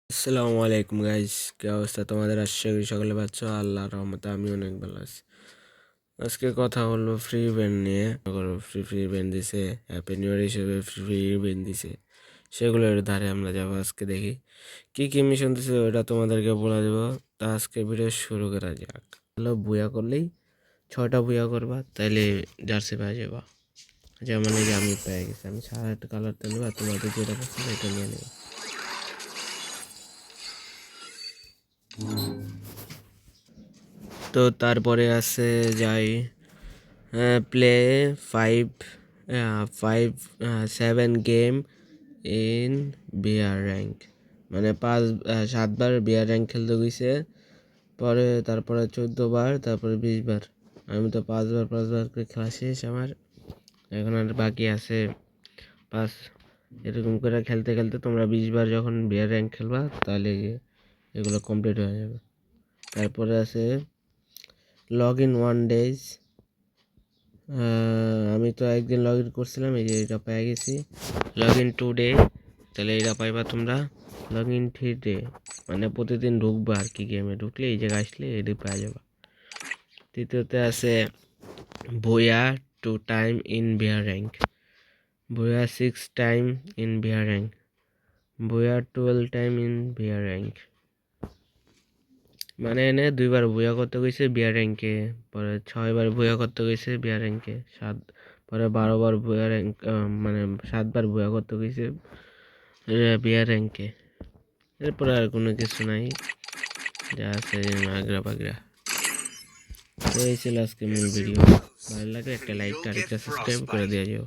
আসসালামু আলাইকুম গাইস, কি অবস্থা তোমাদের? আশা করি সকলে পাচ্ছ। আল্লাহর রহমতে আমি অনেক ভালো আছি। আজকে কথা হলো ফ্রি ইভেন্ট নিয়ে। ফ্রি ফ্রি ইভেন্ট দিছে, হ্যাপি নিউ ইয়ার হিসেবে ফ্রি ইভেন্ট দিছে, সেগুলোর ধারে আমরা যাবো। আজকে দেখি কি কি মিশন দিছে, ওটা তোমাদেরকে বলে দেবো। তা আজকে ভিডিও শুরু করা যাক। হলো বুয়া করলেই 6টা বুয়া করবা, তাইলে জার্সি পেয়ে যাবা। যেমন এই যে আমি পেয়ে গেছি, আমি সারা একটা কালারটা নেবা, তোমাদের যেটা পছন্দ এটা নিয়ে নেবা। তো তারপরে আছে যাই play 7 game in bear rank, মানে 7বার বিয়ার র্যাঙ্ক খেলতে গেছে। তারপরে 14বার, তারপরে 20বার। আমি তো 5বার করে খেলা শেষ আমার। এখন আর বাকি আছে 5। এরকম করে খেলতে খেলতে তোমরা 20বার যখন বিয়ার র্যাঙ্ক খেলবা, তাহলে এগুলো কমপ্লিট হয়ে যাবে। তারপরে আছে লগ ইন 1 days। আমি তো একদিন লগ ইন করছিলাম, এই যে এটা পেয়ে গেছি। লগ ইন 2 day, তাহলে এটা পাইবা তোমরা। লগ ইন 3 day, মানে প্রতিদিন ঢুকবা আর কি, গেমে ঢুকলে এই জায়গায় আসলে এটি পেয়ে যাবা। তৃতীয়তে আছে ভুয়া 2 time ইন বিয়ার র্যাঙ্ক, ভুয়া 6 time ইন বিয়ার র্যাঙ্ক, ভুয়া 12 time ইন বিয়ার র্যাঙ্ক। মানে এনে 2বার ভুয়া করতে গেছে বিয়ার র্যাঙ্কে, পরে 6বার ভুয়া করতে গেছে বিয়ার র্যাঙ্কে, পরে 12বার ভুয়া র্যাঙ্ক, মানে 7বার ভুয়া করতে গেছে বিয়ার র্যাঙ্কে। এরপরে আর কোনো কিছু নাই, যা আছে আগ্রা বাগরা। তো এই ছিল আজকে মূল ভিডিও। ভালো লাগে একটা লাইক আর একটা সাবস্ক্রাইব করে দেওয়া যাও।